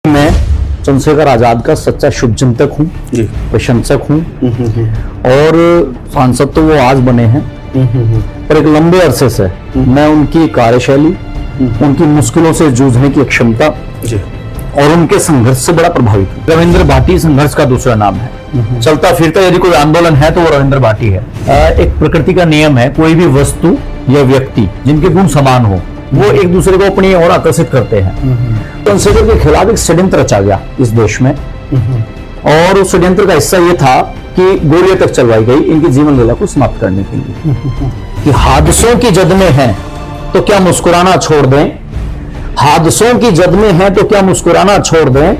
मैं चंद्रशेखर आजाद का सच्चा शुभचिंतक हूँ, प्रशंसक हूँ और सांसद तो वो आज बने हैं, पर एक लंबे अरसे से मैं उनकी कार्यशैली, उनकी मुश्किलों से जूझने की क्षमता और उनके संघर्ष से बड़ा प्रभावित हूँ। रविंद्र भाटी संघर्ष का दूसरा नाम है। चलता फिरता यदि कोई आंदोलन है तो वो रविंद्र भाटी है। एक प्रकृति का नियम है, कोई भी वस्तु या व्यक्ति जिनके गुण समान हो वो एक दूसरे को अपनी ओर आकर्षिट करते हैं। चंद्रशेखर के खिलाफ एक षड्यंत्र रचा गया इस देश में और उस षड्यंत्र का हिस्सा ये था कि गोलियां तक चलवाई गई इनकी जीवन लीला को समाप्त करने के लिए कि हादसों की जद में है तो क्या मुस्कुराना छोड़ दें, हादसों की जद में है तो क्या मुस्कुराना छोड़ दें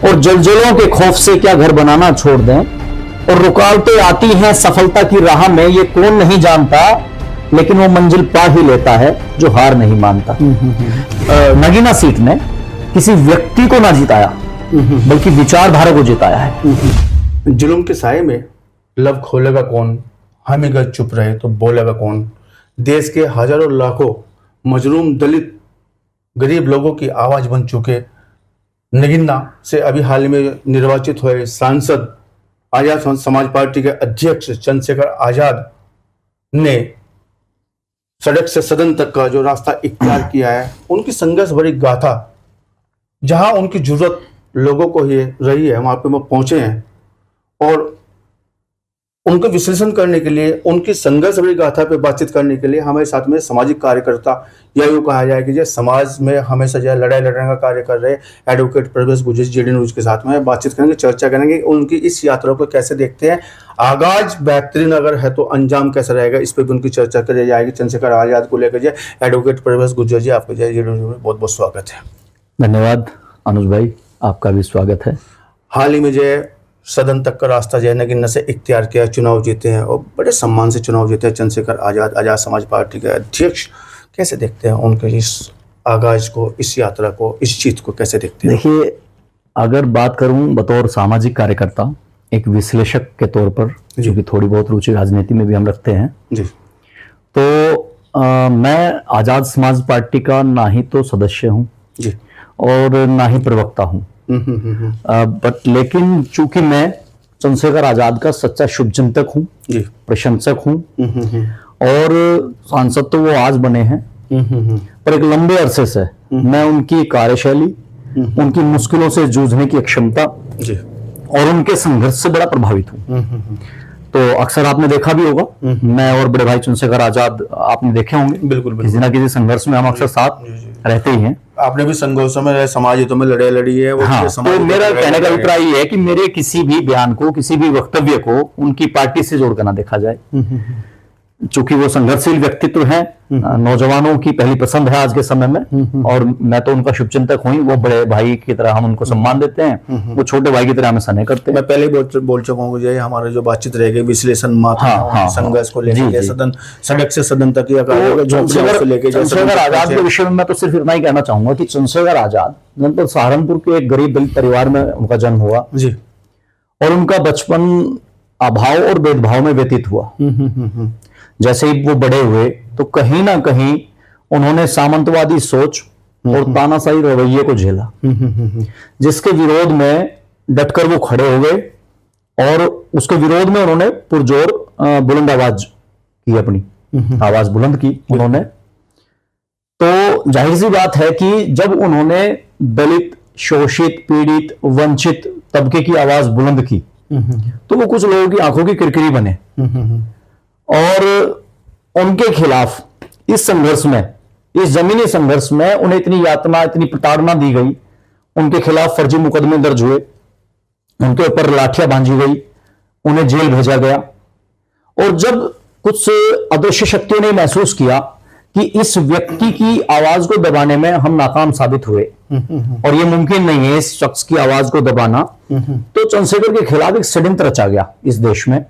और जलजलों के खौफ से क्या घर बनाना छोड़ दें और रुकावटें आती हैं सफलता की राह में, ये कौन नहीं जानता लेकिन वो मंजिल पा ही लेता है जो हार नहीं मानता। नगीना सीट ने किसी व्यक्ति को ना जिताया बल्कि विचारधारा को जिताया है। जुल्म के साए में लब खोलेगा कौन, हम अगर चुप रहे तो बोलेगा कौन। देश के हजारों लाखों मजलूम दलित गरीब लोगों की आवाज बन चुके नगीना से अभी हाल में निर्वाचित हुए सांसद आजाद समाज पार्टी के अध्यक्ष चंद्रशेखर आजाद ने सड़क से सदन तक का जो रास्ता इख्तियार किया है, उनकी संघर्ष भरी गाथा, जहां उनकी जरूरत लोगों को ही रही है वहां पे वो पहुंचे हैं और उनको विश्लेषण करने के लिए, उनकी संघर्ष भरी गाथा पे बातचीत करने के लिए हमारे साथ में सामाजिक कार्यकर्ता या यूँ कहा जाए कि जो समाज में हमेशा जो लड़ाई लड़ने का कार्य कर रहे एडवोकेट प्रवेश गुर्जर जेडी न्यूज के साथ में बातचीत करेंगे, चर्चा करेंगे उनकी इस यात्रा को कैसे देखते हैं। आगाज बेहतरीन अगर है तो अंजाम कैसा रहेगा, इस पर भी उनकी चर्चा करी जाएगी। चंद्रशेखर आजाद को लेकर जो एडवोकेट प्रवेश गुर्जर जी, आपको जेडी न्यूज में बहुत बहुत स्वागत है। धन्यवाद अनुज भाई, आपका भी स्वागत है। हाल ही में जो सदन तक का रास्ता जो है नगीना से इख्तियार किया, चुनाव जीते हैं और बड़े सम्मान से चुनाव जीते हैं चंद्रशेखर आजाद समाज पार्टी के अध्यक्ष। कैसे देखते हैं उनके इस आगाज को, इस यात्रा को, इस जीत को कैसे देखते हैं? देखिए, अगर बात करूं बतौर सामाजिक कार्यकर्ता, एक विश्लेषक के तौर पर, जो कि थोड़ी बहुत रुचि राजनीति में भी हम रखते हैं जी, तो मैं आजाद समाज पार्टी का ना ही तो सदस्य हूं जी और ना ही प्रवक्ता हूं, बट लेकिन चूंकि मैं चंद्रशेखर आजाद का सच्चा शुभचिंतक हूँ, प्रशंसक हूँ और सांसद तो वो आज बने हैं, पर एक लंबे अरसे से मैं उनकी कार्यशैली, उनकी मुश्किलों से जूझने की क्षमता और उनके संघर्ष से बड़ा प्रभावित हूँ। तो अक्सर आपने देखा भी होगा, मैं और बड़े भाई चंद्रशेखर आजाद आपने देखे होंगे, बिल्कुल किसी ना किसी संघर्ष में हम अक्सर साथ रहते ही हैं। आपने भी संघर्षों में, समाज हितों में लड़ी है। हाँ, तो मेरा कहने का अभिप्राय ये है कि मेरे किसी भी बयान को, किसी भी वक्तव्य को उनकी पार्टी से जोड़कर ना देखा जाए। चूंकि वो संघर्षशील व्यक्तित्व हैं, नौजवानों की पहली पसंद है आज के समय में और मैं तो उनका शुभचिंतक हूँ। वो बड़े भाई की तरह हम उनको सम्मान देते हैं, वो छोटे भाई की तरह हमें सने करते हैं। मैं पहले ही बोल चुका हूँ, हमारे जो बातचीत रहेगी विश्लेषण संघर्ष को लेकर सदन, सड़क से सदन तक चंद्रशेखर आजाद के विषय में मैं तो सिर्फ इतना ही कहना चाहूंगा कि चंद्रशेखर आजाद जनपद सहारनपुर के एक गरीब दलित परिवार में उनका जन्म हुआ जी और उनका बचपन अभाव और भेदभाव में व्यतीत हुआ। जैसे ही वो बड़े हुए तो कहीं ना कहीं उन्होंने सामंतवादी सोच और तानाशाही रवैये को झेला, जिसके विरोध में डटकर वो खड़े हो गए और उसके विरोध में उन्होंने पुरजोर बुलंद आवाज की, अपनी आवाज बुलंद की उन्होंने। तो जाहिर सी बात है कि जब उन्होंने दलित, शोषित, पीड़ित, वंचित तबके की आवाज बुलंद की तो वो कुछ लोगों की आंखों की किरकिरी बने और उनके खिलाफ इस संघर्ष में, इस जमीनी संघर्ष में उन्हें इतनी यातना, इतनी प्रताड़ना दी गई, उनके खिलाफ फर्जी मुकदमे दर्ज हुए, उनके ऊपर लाठियां बांधी गई, उन्हें जेल भेजा गया। और जब कुछ अदृश्य शक्तियों ने महसूस किया कि इस व्यक्ति की आवाज को दबाने में हम नाकाम साबित हुए और ये मुमकिन नहीं है इस शख्स की आवाज को दबाना, तो चंद्रशेखर के खिलाफ एक षड्यंत्र रचा गया इस देश में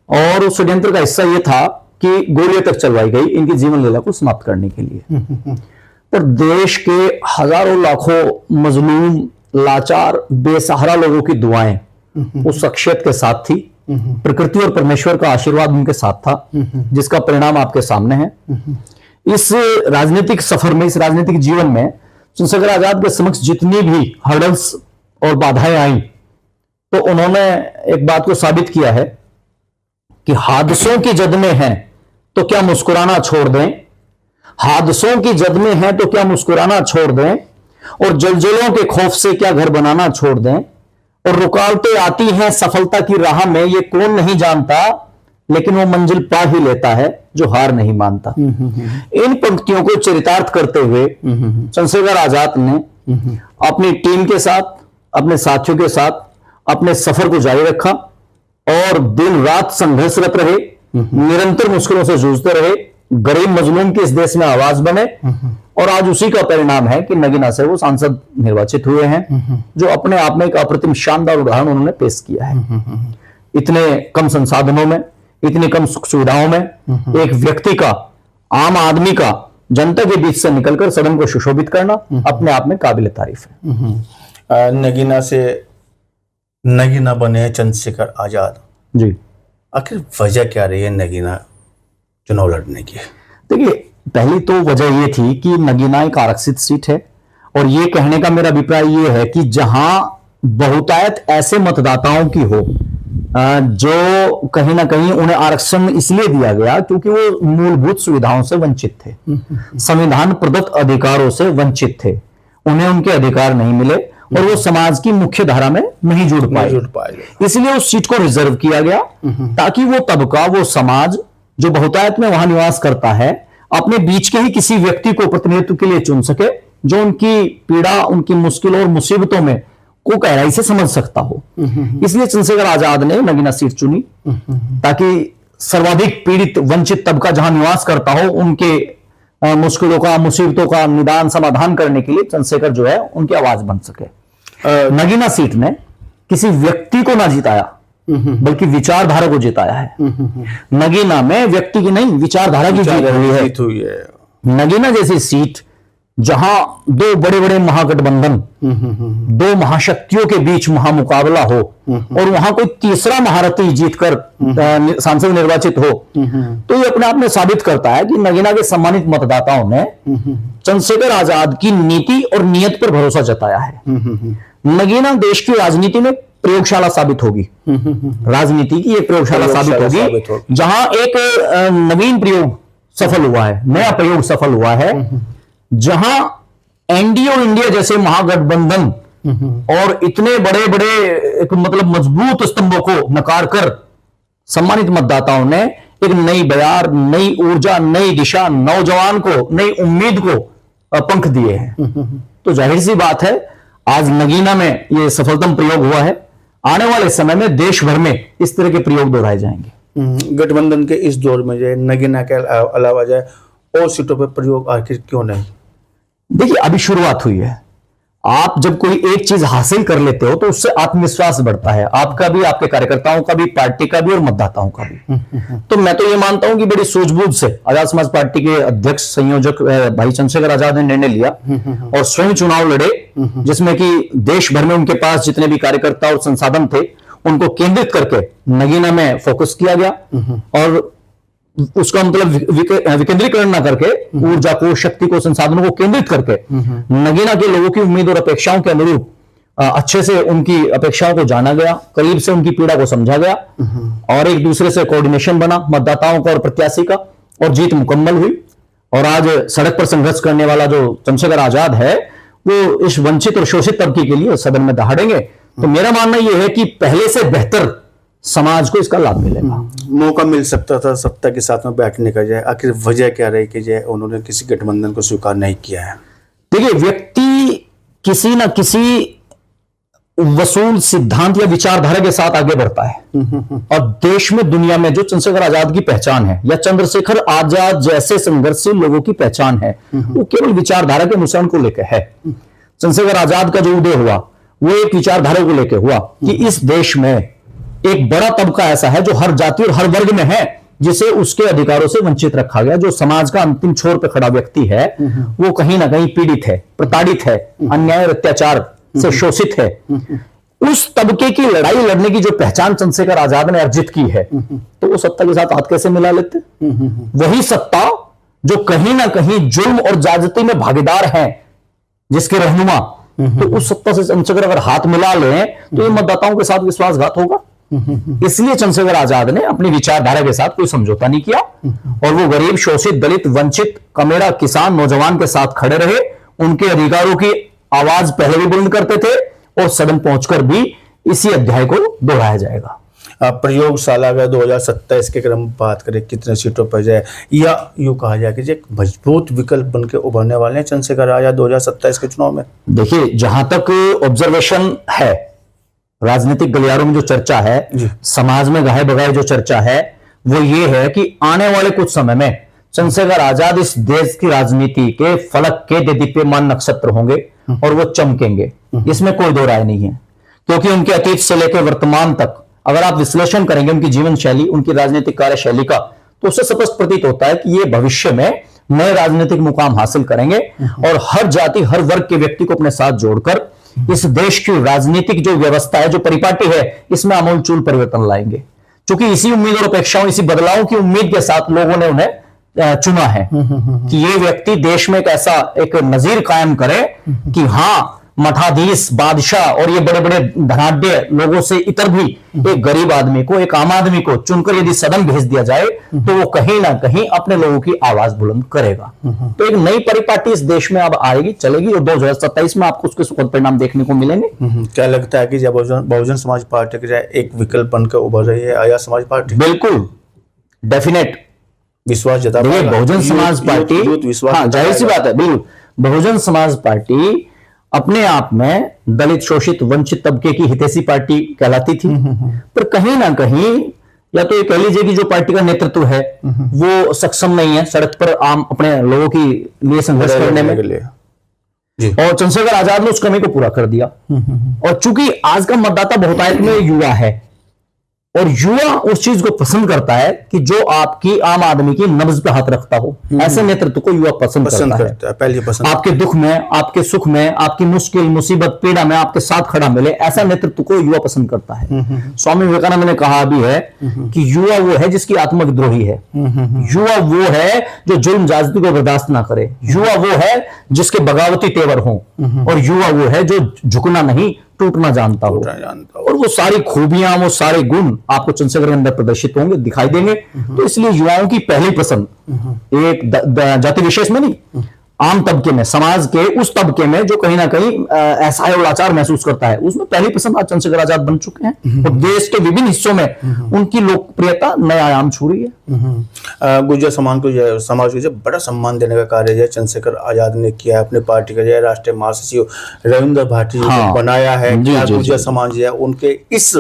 और उस षड्यंत्र का हिस्सा यह था कि गोलियां तक चलवाई गई इनकी जीवन लीला को समाप्त करने के लिए। पर देश के हजारों लाखों मजलूम, लाचार, बेसहारा लोगों की दुआएं उस शख्सियत के साथ थी, प्रकृति और परमेश्वर का आशीर्वाद उनके साथ था, जिसका परिणाम आपके सामने है। इस राजनीतिक सफर में, इस राजनीतिक जीवन में चंद्रशेखर आजाद के समक्ष जितनी भी हर्डल्स और बाधाएं आई, तो उन्होंने एक बात को साबित किया है कि हादसों की जद में हैं तो क्या मुस्कुराना छोड़ दें, हादसों की जद में हैं तो क्या मुस्कुराना छोड़ दें, और जलजलों के खौफ से क्या घर बनाना छोड़ दें, और रुकावटें आती हैं सफलता की राह में, ये कौन नहीं जानता, लेकिन वो मंजिल पा ही लेता है जो हार नहीं मानता। इन पंक्तियों को चरितार्थ करते हुए चंद्रशेखर आजाद ने अपनी टीम के साथ, अपने साथियों के साथ अपने सफर को जारी रखा और दिन रात संघर्षरत रहे, निरंतर मुश्किलों से जूझते रहे, गरीब मजलूम की इस देश में आवाज बने, और आज उसी का परिणाम है कि नगीना से वो सांसद निर्वाचित हुए हैं, जो अपने आप में एक अप्रतिम शानदार उदाहरण उन्होंने पेश किया है। इतने कम संसाधनों में, इतनी कम सुख सुविधाओं में एक व्यक्ति का, आम आदमी का जनता के बीच से निकलकर सदन को सुशोभित करना अपने आप में काबिल तारीफ है। नगीना से नगीना बने चंद्रशेखर आजाद जी, आखिर वजह क्या रही है नगीना चुनाव लड़ने की? देखिए, पहली तो वजह यह थी कि नगीना एक आरक्षित सीट है, और ये कहने का मेरा अभिप्राय ये है कि जहां बहुतायत ऐसे मतदाताओं की हो जो कहीं ना कहीं उन्हें आरक्षण इसलिए दिया गया क्योंकि वो मूलभूत सुविधाओं से वंचित थे, संविधान प्रदत्त अधिकारों से वंचित थे, उन्हें उनके अधिकार नहीं मिले और वो समाज की मुख्य धारा में नहीं जुड़ पाए, इसलिए उस सीट को रिजर्व किया गया ताकि वो तबका, वो समाज जो बहुतायत में वहां निवास करता है, अपने बीच के ही किसी व्यक्ति को प्रतिनिधित्व के लिए चुन सके जो उनकी पीड़ा, उनकी मुश्किल और मुसीबतों में को गहराई से समझ सकता हो। इसलिए चंद्रशेखर आजाद ने नगीना सीट चुनी ताकि सर्वाधिक पीड़ित वंचित तबका जहां निवास करता हो, उनके मुश्किलों का, मुसीबतों का निदान समाधान करने के लिए चंद्रशेखर जो है उनकी आवाज बन सके। नगीना सीट ने किसी व्यक्ति को ना जिताया बल्कि विचारधारा को जिताया है। नगीना में व्यक्ति की नहीं, विचारधारा की जीत हुई है। नगीना जैसी सीट जहां दो बड़े बड़े महागठबंधन, दो महाशक्तियों के बीच महामुकाबला हो और वहां कोई तीसरा महारथी जीतकर सांसद निर्वाचित हो, तो ये अपने आप में साबित करता है कि नगीना के सम्मानित मतदाताओं ने चंद्रशेखर आजाद की नीति और नियत पर भरोसा जताया है। नगीना देश की राजनीति में प्रयोगशाला साबित होगी, राजनीति की एक प्रयोगशाला साबित होगी, जहां एक नवीन प्रयोग सफल हुआ है, नया प्रयोग सफल हुआ है, जहां एनडीए और इंडिया जैसे महागठबंधन और इतने बड़े बड़े एक मतलब मजबूत स्तंभों को नकार कर सम्मानित मतदाताओं ने एक नई बयार, नई ऊर्जा, नई दिशा, नौजवान को, नई उम्मीद को पंख दिए हैं। तो जाहिर सी बात है आज नगीना में यह सफलतम प्रयोग हुआ है, आने वाले समय में देश भर में इस तरह के प्रयोग दोहराए जाएंगे। गठबंधन के इस दौर में जो नगीना के अलावा जाए और सीटों पर प्रयोग आखिर क्यों नहीं? देखिए, अभी शुरुआत हुई है। आप जब कोई एक चीज हासिल कर लेते हो तो उससे आत्मविश्वास बढ़ता है, आपका भी, आपके कार्यकर्ताओं का भी, पार्टी का भी और मतदाताओं का भी। तो मैं तो ये मानता हूं कि बड़ी सूझबूझ से आजाद समाज पार्टी के अध्यक्ष संयोजक भाई चंद्रशेखर आजाद ने निर्णय लिया और स्वयं चुनाव लड़े, जिसमें कि देश भर में उनके पास जितने भी कार्यकर्ता और संसाधन थे उनको केंद्रित करके नगीना में फोकस किया गया और उसका मतलब विकेंद्रीकरण ना करके ऊर्जा को, शक्ति को, संसाधनों को केंद्रित करके नगीना के लोगों की उम्मीद और अपेक्षाओं के अनुरूप अच्छे से उनकी अपेक्षाओं को जाना गया, करीब से उनकी पीड़ा को समझा गया और एक दूसरे से कोऑर्डिनेशन बना मतदाताओं का और प्रत्याशी का, और जीत मुकम्मल हुई। और आज सड़क पर संघर्ष करने वाला जो चंद्रशेखर आजाद है वो इस वंचित और शोषित तबके के लिए सदन में दहाड़ेंगे। तो मेरा मानना यह है कि पहले से बेहतर समाज को इसका लाभ मिलेगा। मौका मिल सकता था सत्ता के साथ में बैठने का, जाए आखिर वजह क्या रही कि जाए उन्होंने किसी गठबंधन को स्वीकार नहीं किया है? देखिए, व्यक्ति किसी न किसी वसूल सिद्धांत या विचारधारा के साथ आगे बढ़ता है और देश में, दुनिया में जो चंद्रशेखर आजाद की पहचान है या चंद्रशेखर आजाद जैसे संघर्षशील लोगों की पहचान है वो केवल विचारधारा के अनुसरण को लेकर है। चंद्रशेखर आजाद का जो उदय हुआ वो एक विचारधारा को लेकर हुआ कि इस देश में एक बड़ा तबका ऐसा है जो हर जाति और हर वर्ग में है, जिसे उसके अधिकारों से वंचित रखा गया। जो समाज का अंतिम छोर पर खड़ा व्यक्ति है वो कहीं ना कहीं पीड़ित है, प्रताड़ित है, अन्याय और अत्याचार से शोषित है। उस तबके की लड़ाई लड़ने की जो पहचान चंद्रशेखर आजाद ने अर्जित की है, तो वो सत्ता के साथ हाथ कैसे मिला लेते? वही सत्ता जो कहीं ना कहीं जुल्म और ज्यादती में भागीदार है, जिसके रहनुमा, तो उस सत्ता से चंद्रशेखर अगर हाथ मिला लें तो ये मतदाताओं के साथ विश्वासघात होगा। इसलिए चंद्रशेखर आजाद ने अपनी विचारधारा के साथ कोई समझौता नहीं किया और वो गरीब, शोषित, दलित, वंचित, कमेरा, किसान, नौजवान के साथ खड़े रहे। उनके अधिकारों की आवाज पहले भी बुलंद करते थे और सदन पहुंचकर भी इसी अध्याय को दोहराया जाएगा। प्रयोगशाला अगर 2027 के क्रम बात करें कितने सीटों पर जाए, या यूं कहा जाए कि एक मजबूत विकल्प बन के उभरने वाले हैं चंद्रशेखर आजाद 2027 के चुनाव में? देखिए, जहां तक ऑब्जर्वेशन है, राजनीतिक गलियारों में जो चर्चा है, समाज में गाहे बगाए जो चर्चा है, वो ये है कि आने वाले कुछ समय में चंद्रशेखर आजाद इस देश की राजनीति के फलक के देदीप्यमान नक्षत्र होंगे और वो चमकेंगे। इसमें कोई दो राय नहीं है, क्योंकि उनके अतीत से लेकर वर्तमान तक अगर आप विश्लेषण करेंगे उनकी जीवन शैली, उनकी राजनीतिक कार्यशैली का, तो उससे स्पष्ट प्रतीत होता है कि ये भविष्य में नए राजनीतिक मुकाम हासिल करेंगे और हर जाति, हर वर्ग के व्यक्ति को अपने साथ जोड़कर इस देश की राजनीतिक जो व्यवस्था है, जो परिपाटी है, इसमें आमूलचूल परिवर्तन लाएंगे। क्योंकि इसी उम्मीद और अपेक्षाओं, इसी बदलाव की उम्मीद के साथ लोगों ने उन्हें चुना है कि ये व्यक्ति देश में एक ऐसा एक नजीर कायम करे कि हाँ, मठाधीश, बादशाह और ये बड़े बड़े धनाढ्य लोगों से इतर भी एक गरीब आदमी को, एक आम आदमी को चुनकर यदि सदन भेज दिया जाए तो वो कहीं ना कहीं अपने लोगों की आवाज बुलंद करेगा। तो एक नई परिपाटी इस देश में अब आएगी, चलेगी और 2027 में आपको उसके सुखद परिणाम देखने को मिलेंगे। क्या लगता है कि जब बहुजन समाज पार्टी की जाए एक विकल्प बनकर उभर रही है आजाद समाज पार्टी? बिल्कुल, डेफिनेट विश्वास जता बहुजन समाज पार्टी, जाहिर सी बात है, बिल्कुल बहुजन समाज पार्टी अपने आप में दलित, शोषित, वंचित तबके की हितैषी पार्टी कहलाती थी, पर कहीं ना कहीं या तो ये कह लीजिए कि जो पार्टी का नेतृत्व है वो सक्षम नहीं है सड़क पर आम अपने लोगों की लिए संघर्ष करने में, और चंद्रशेखर आजाद ने उस कमी को पूरा कर दिया। और चूंकि आज का मतदाता बहुतायत में युवा है और युवा उस चीज को पसंद करता है कि जो आपकी आम आदमी की नब्ज पे हाथ रखता हो, ऐसे नेतृत्व को युवा पसंद करता है। पहले पसंद, आपके दुख में, आपके सुख में, आपकी मुश्किल, मुसीबत, पीड़ा में आपके साथ खड़ा मिले, ऐसा नेतृत्व को युवा पसंद करता है। स्वामी विवेकानंद ने कहा भी है कि युवा वो है जिसकी आत्मा विद्रोही है, युवा वो है जो जुल्म ज्यादती को बर्दाश्त ना करे, युवा वो है जिसके बगावती तेवर हो, और युवा वो है जो झुकना नहीं टूटना जानता हो। और वो सारी खूबियां, वो सारे गुण आपको चंद्रशेखर के अंदर प्रदर्शित होंगे, दिखाई देंगे। तो इसलिए युवाओं की पहली पसंद एक जाति विशेष में नहीं, आम तबके में, समाज के उस तबके में जो कहीं ना कहीं असहाय और लाचार महसूस करता है, उसमें पहली पसंद आज चंद्रशेखर आजाद बन चुके हैं और देश के विभिन्न हिस्सों में उनकी लोकप्रियता नया आयाम छू रही है। गुर्जर समाज को बड़ा सम्मान देने का कार्य जो चंद्रशेखर आजाद ने किया है, अपनी पार्टी का जो राष्ट्रीय महासचिव रविंद्र भाटी जी ने बनाया है। गुर्जर समाज जो है उनके इस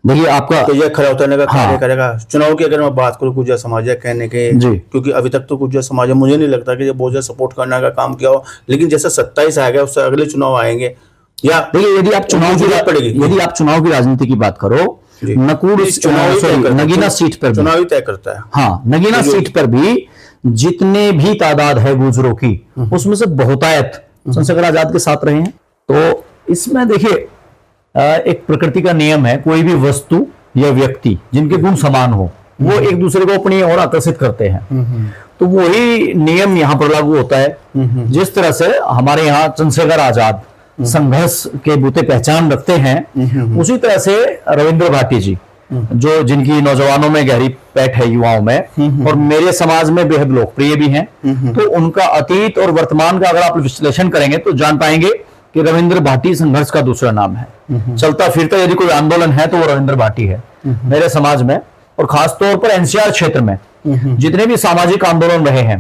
देखिए आपका तो यह खरा उतरने का कार्य करेगा। चुनाव की अगर मैं बात करूं, गुर्जर समाज कहने के, क्योंकि अभी तक तो गुर्जर समाज मुझे नहीं लगता कि बहुत ज्यादा सपोर्ट करने का काम किया हो, लेकिन जैसे 27 आ गया उससे अगले चुनाव आएंगे, या देखिए यदि आप चुनाव की पड़ेगी, यदि आप चुनाव की राजनीति की बात करो, नगीना सीट पर चुनावी तय करता है। हाँ, नगीना सीट पर भी जितने भी तादाद है गुजरों की, उसमें से बहुतायत चंद्रशेखर आजाद के साथ रहे हैं। तो इसमें देखिए एक प्रकृति का नियम है, कोई भी वस्तु या व्यक्ति जिनके गुण समान हो वो एक दूसरे को अपनी ओर आकर्षित करते हैं। तो वही नियम यहाँ पर लागू होता है। जिस तरह से हमारे यहाँ चंद्रशेखर आजाद संघर्ष के बूते पहचान रखते हैं, उसी तरह से रविंद्र भाटी जी जो जिनकी नौजवानों में गहरी पैठ है, युवाओं में, और मेरे समाज में बेहद लोकप्रिय भी हैं। तो उनका अतीत और वर्तमान का अगर आप विश्लेषण करेंगे तो जान पाएंगे कि रविंद्र भाटी संघर्ष का दूसरा नाम है। चलता फिरता यदि कोई आंदोलन है तो वो रविंद्र भाटी है मेरे समाज में। और खासतौर पर एनसीआर क्षेत्र में जितने भी सामाजिक आंदोलन रहे हैं,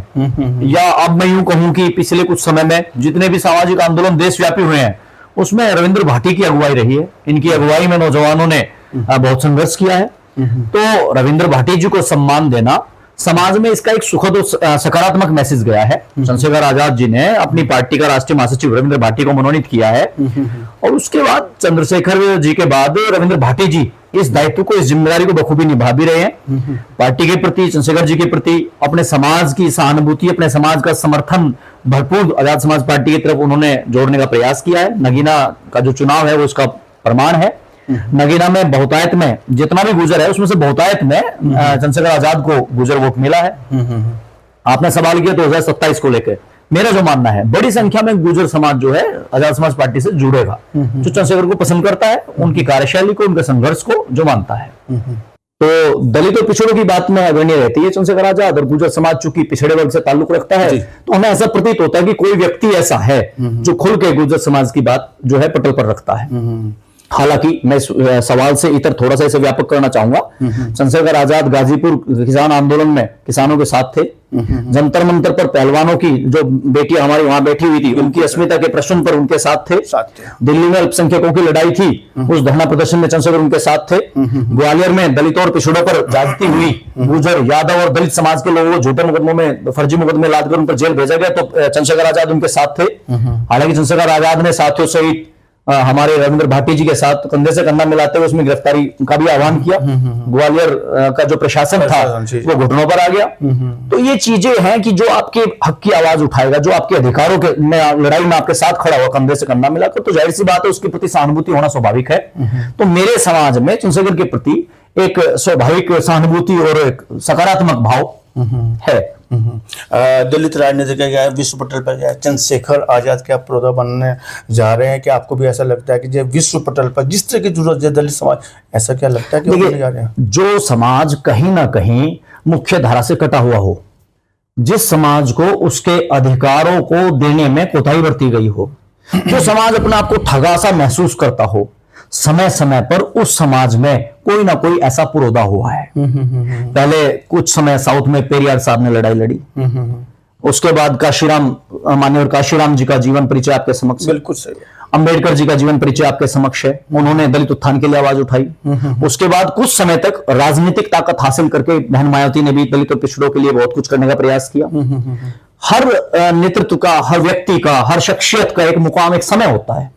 या अब मैं यूं कहूं कि पिछले कुछ समय में जितने भी सामाजिक आंदोलन देशव्यापी हुए हैं, उसमें रविंद्र भाटी की अगुवाई रही है। इनकी अगुवाई में नौजवानों ने बहुत संघर्ष किया है। तो रविंद्र भाटी जी को सम्मान देना, समाज में इसका एक सुखद और सकारात्मक मैसेज गया है। चंद्रशेखर आजाद जी ने अपनी पार्टी का राष्ट्रीय महासचिव रविंद्र भाटी को मनोनीत किया है, और उसके बाद चंद्रशेखर जी के बाद रविंद्र भाटी जी इस दायित्व को, इस जिम्मेदारी को बखूबी निभा भी रहे हैं। पार्टी के प्रति, चंद्रशेखर जी के प्रति, अपने समाज की सहानुभूति, अपने समाज का समर्थन भरपूर आजाद समाज पार्टी की तरफ उन्होंने जोड़ने का प्रयास किया है। नगीना का जो चुनाव है वो उसका प्रमाण है। नगीना में बहुतायत में जितना भी गुजर है उसमें से बहुतायत में चंद्रशेखर आजाद को गुजर वोट मिला है। आपने सवाल किया 2027 को लेकर, मेरा जो मानना है, बड़ी संख्या में गुर्जर समाज जो है आजाद समाज पार्टी से जुड़ेगा, जो चंद्रशेखर को पसंद करता है, उनकी कार्यशैली को, उनके संघर्ष को जो मानता है। तो दलित और पिछड़ों की बात में अग्रणी रहती है चंद्रशेखर आजाद, और गुर्जर समाज चूंकि पिछड़े वर्ग से ताल्लुक रखता है, तो हमें ऐसा प्रतीत होता है कि कोई व्यक्ति ऐसा है जो खुल के गुर्जर समाज की बात जो है पटल पर रखता है। हालांकि मैं इस सवाल से इतर थोड़ा सा इसे व्यापक करना चाहूंगा। चंद्रशेखर आजाद गाजीपुर किसान आंदोलन में किसानों के साथ थे। जंतर मंतर पर पहलवानों की जो बेटियां हमारी वहां बैठी हुई थी, उनकी अस्मिता के प्रश्न पर उनके साथ थे। दिल्ली में अल्पसंख्यकों की लड़ाई थी, उस धरना प्रदर्शन में चंद्रशेखर उनके साथ थे। ग्वालियर में दलितों और पिछड़ों पर ज्यादती हुई, गुर्जर, यादव और दलित समाज के लोगों को झूठे मुकदमों में, फर्जी मुकदमे लादकर उन पर जेल भेजा गया, तो चंद्रशेखर आजाद उनके साथ थे। हालांकि चंद्रशेखर आजाद ने साथियों सहित हमारे रविंद्र भाटी जी के साथ कंधे से कंधा मिलाते हुए उसमें गिरफ्तारी का भी आह्वान किया। ग्वालियर का जो प्रशासन था वो घुटनों पर आ गया। तो ये चीजें हैं कि जो आपके हक की आवाज उठाएगा, जो आपके अधिकारों के लड़ाई में आपके साथ खड़ा हुआ कंधे से कंधा मिलाकर, तो जाहिर सी बात है उसके प्रति सहानुभूति होना स्वाभाविक है। तो मेरे समाज में चंद्रशेखर के प्रति एक स्वाभाविक सहानुभूति और एक सकारात्मक भाव है। दलित राजनीति का क्या है, विश्व पटल पर क्या है, चंद्रशेखर आजाद क्या प्रोदा बनने जा रहे हैं? कि आपको भी ऐसा लगता है कि जो विश्व पटल पर जिस तरह की जरूरत है दलित समाज, ऐसा क्या लगता है कि बनने जा रहे हैं? जो समाज कहीं ना कहीं मुख्य धारा से कटा हुआ हो, जिस समाज को उसके अधिकारों को देने में कोताही बरती गई हो, जो समाज अपने आप को ठगा सा महसूस करता हो, समय समय पर उस समाज में कोई ना कोई ऐसा पुरोधा हुआ है। पहले कुछ समय साउथ में पेरियार साहब ने लड़ाई लड़ी, उसके बाद काशीराम, माननीय काशीराम जी का जीवन परिचय आपके समक्ष है। बिल्कुल सही। अंबेडकर जी का जीवन परिचय आपके समक्ष है, उन्होंने दलित उत्थान के लिए आवाज उठाई। उसके बाद कुछ समय तक राजनीतिक ताकत हासिल करके बहन मायावती ने भी दलित और पिछड़ों के लिए बहुत कुछ करने का प्रयास किया। हर नेतृत्व का, हर व्यक्ति का, हर शख्सियत का एक मुकाम, एक समय होता है।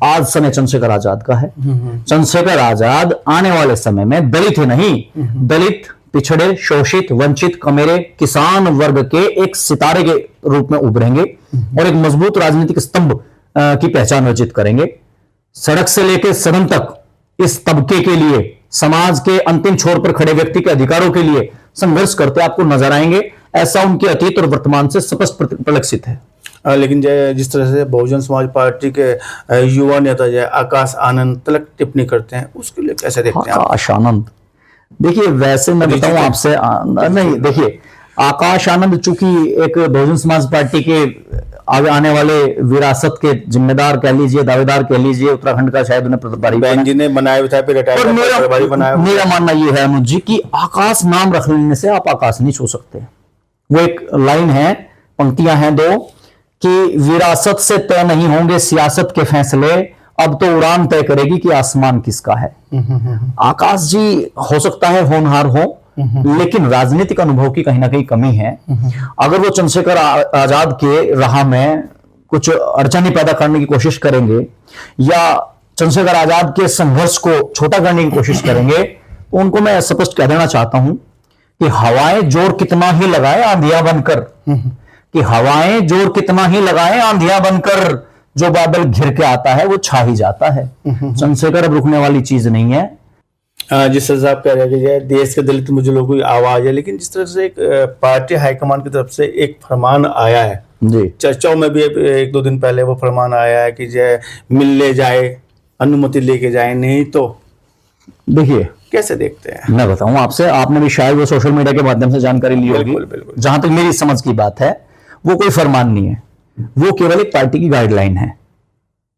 आज समय चंद्रशेखर आजाद का है। चंद्रशेखर आजाद आने वाले समय में दलित ही नहीं, दलित, पिछड़े, शोषित, वंचित, कमेरे, किसान वर्ग के एक सितारे के रूप में उभरेंगे और एक मजबूत राजनीतिक स्तंभ की पहचान अर्जित करेंगे। सड़क से लेकर सदन तक इस तबके के लिए, समाज के अंतिम छोर पर खड़े व्यक्ति के अधिकारों के लिए संघर्ष करते आपको नजर आएंगे। ऐसा उनके अतीत और वर्तमान से स्पष्ट प्रलक्षित है। लेकिन जिस तरह से बहुजन समाज पार्टी के युवा नेता जो आकाश आनंद तलक टिप्पणी करते हैं, उसके लिए कैसे देखते हैं? आकाश आनंद, देखिए वैसे मैं बताऊं आपसे, नहीं देखिए, आकाश आनंद चूंकि एक बहुजन समाज पार्टी के आगे आने वाले विरासत के जिम्मेदार कह लीजिए, दावेदार कह लीजिए, उत्तराखंड का शायद उन्हें प्रभारी बहन जी ने बनाया हुआ था, फिर मेरा मानना यह है अनुज जी कि आकाश नाम रख लेने से आप आकाश नहीं छू सकते। वो एक लाइन है, पंक्तियां हैं दो, कि विरासत से तय नहीं होंगे सियासत के फैसले, अब तो उड़ान तय करेगी कि आसमान किसका है। आकाश जी हो सकता है होनहार हो, लेकिन राजनीतिक अनुभव की कहीं ना कहीं कमी है। अगर वो चंद्रशेखर आजाद के राह में कुछ अड़चने पैदा करने की कोशिश करेंगे या चंद्रशेखर आजाद के संघर्ष को छोटा करने की कोशिश करेंगे, तो उनको मैं स्पष्ट कह देना चाहता हूं कि हवाएं जोर कितना ही लगाए आंधियां बनकर, कि हवाएं जोर कितना ही लगाए आंधियां बनकर, जो बादल घिर के आता है वो छा ही जाता है। चंद्रशेखर अब रुकने वाली चीज नहीं है। जिस तरह से आप कह रहे हैं कि देश के दलित मुजलों की आवाज है, लेकिन जिस तरह से एक पार्टी हाईकमान की तरफ से एक फरमान आया है जी, चर्चाओं में भी एक दो दिन पहले वो फरमान आया है कि जय मिलने जाए, अनुमति लेके जाए, नहीं तो देखिए कैसे देखते हैं? मैं बताऊं आपसे, आपने भी शायद वो सोशल मीडिया के माध्यम से जानकारी ली होगी। बिल्कुल। जहां तक मेरी समझ की बात है, वो कोई फरमान नहीं है, वो केवल एक पार्टी की गाइडलाइन है।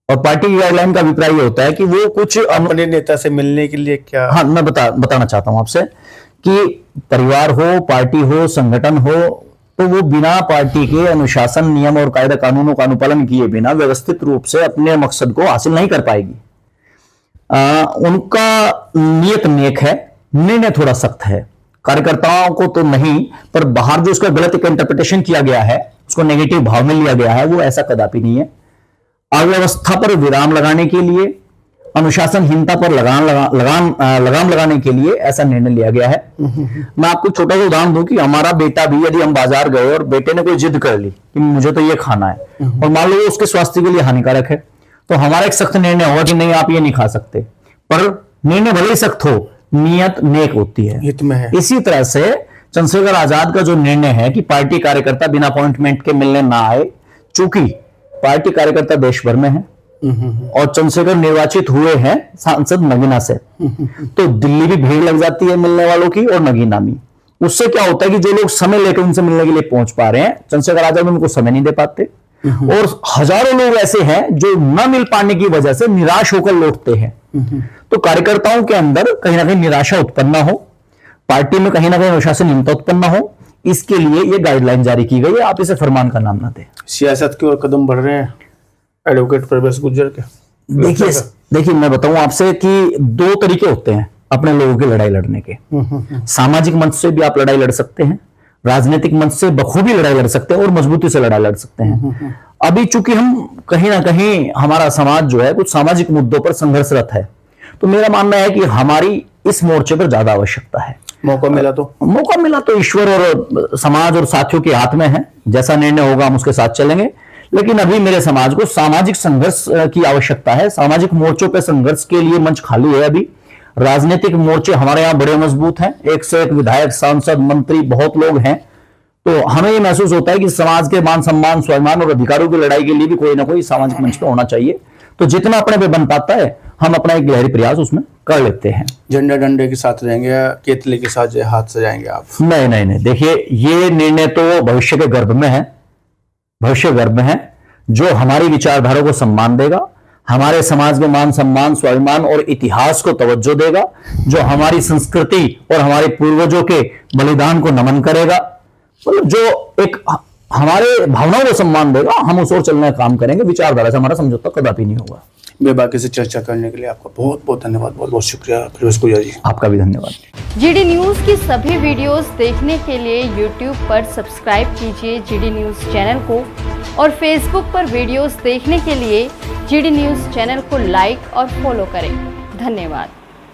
और पार्टी की गाइडलाइन का अभिप्राय ये होता है कि वो कुछ अपने नेता से मिलने के लिए क्या, हाँ मैं बताना चाहता हूं आपसे कि परिवार हो, पार्टी हो, संगठन हो, तो वो बिना पार्टी के अनुशासन, नियम और कायदा कानूनों का अनुपालन किए बिना व्यवस्थित रूप से अपने मकसद को हासिल नहीं कर पाएगी। उनका नियत नेक है, निर्णय थोड़ा सख्त है। कार्यकर्ताओं को तो नहीं, पर बाहर जो उसका गलत एक इंटरप्रिटेशन किया गया है, उसको नेगेटिव भाव में लिया गया है, वो ऐसा कदापि नहीं है। अव्यवस्था पर विराम लगाने के लिए, अनुशासनहीनता पर लगाम लगाने के लिए ऐसा निर्णय लिया गया है। मैं आपको छोटा सा उदाहरण दूं कि हमारा बेटा भी, यदि हम बाजार गए और बेटे ने कोई जिद कर ली कि मुझे तो ये खाना है, और मान लो उसके स्वास्थ्य के लिए हानिकारक है, तो हमारा एक सख्त निर्णय होगा कि नहीं आप ये नहीं खा सकते। पर निर्णय भले ही सख्त हो, नियत नेक होती है। हित में है। इसी तरह से चंद्रशेखर आजाद का जो निर्णय है कि पार्टी कार्यकर्ता बिना अपॉइंटमेंट के मिलने ना आए, चूंकि पार्टी कार्यकर्ता देश भर में है और चंद्रशेखर निर्वाचित हुए हैं सांसद नगीना से, तो दिल्ली भी भीड़ लग जाती है मिलने वालों की और नगीना भी। उससे क्या होता है कि जो लोग समय लेकर उनसे मिलने के लिए पहुंच पा रहे हैं, चंद्रशेखर आजाद उनको समय नहीं दे पाते और हजारों लोग ऐसे हैं जो न मिल पाने की वजह से निराश होकर लौटते हैं। तो कार्यकर्ताओं के अंदर कहीं ना कहीं निराशा उत्पन्न ना हो, पार्टी में कहीं ना कहीं अनुशासनहीनता उत्पन्न ना हो, इसके लिए ये गाइडलाइन जारी की गई है। आप इसे फरमान का नाम ना दें। सियासत की ओर कदम बढ़ रहे हैं एडवोकेट प्रवेश गुर्जर के। देखिए मैं बताऊं आपसे कि दो तरीके होते हैं अपने लोगों की लड़ाई लड़ने के। सामाजिक मंच से भी आप लड़ाई लड़ सकते हैं, राजनीतिक मंच से बखूबी लड़ाई लड़ सकते हैं और मजबूती से लड़ाई लड़ सकते हैं। अभी चूंकि हम कहीं ना कहीं हमारा समाज जो है कुछ सामाजिक मुद्दों पर संघर्षरत है, तो मेरा मानना है कि हमारी इस मोर्चे पर ज्यादा आवश्यकता है। मौका मिला तो ईश्वर और समाज और साथियों के हाथ में है, जैसा निर्णय होगा हम उसके साथ चलेंगे। लेकिन अभी मेरे समाज को सामाजिक संघर्ष की आवश्यकता है, सामाजिक मोर्चों पर संघर्ष के लिए मंच खाली है। अभी राजनीतिक मोर्चे हमारे यहाँ बड़े मजबूत हैं, एक से एक विधायक, सांसद, मंत्री बहुत लोग हैं। तो हमें ये महसूस होता है कि समाज के मान सम्मान, स्वाभिमान और अधिकारों की लड़ाई के लिए भी कोई ना कोई सामाजिक मंच पे होना चाहिए। तो जितना अपने पे बन पाता है हम अपना एक गहरी प्रयास उसमें कर लेते हैं। झंडे डंडे के साथ रहेंगे या केतली के साथ हाथ सजाएंगे आप? नहीं, देखिए ये निर्णय तो भविष्य के गर्भ में है, जो हमारी विचारधारा को सम्मान देगा, हमारे समाज में मान सम्मान, स्वाभिमान और इतिहास को तवज्जो देगा, जो हमारी संस्कृति और हमारे पूर्वजों के बलिदान को नमन करेगा, मतलब जो एक हमारे भावनाओं को सम्मान देगा। हम उस ओर चलने का काम करेंगे। विचारधारा से हमारा समझौता कदापि नहीं होगा। बेबाकी से चर्चा करने के लिए आपका बहुत बहुत धन्यवाद, बहुत बहुत शुक्रिया प्रवेश गुर्जर जी। आपका भी धन्यवाद। जीडी न्यूज की सभी वीडियोस देखने के लिए यूट्यूब पर सब्सक्राइब कीजिए जीडी न्यूज चैनल को और फेसबुक पर वीडियोस देखने के लिए जीडी न्यूज चैनल को लाइक और फॉलो करें। धन्यवाद।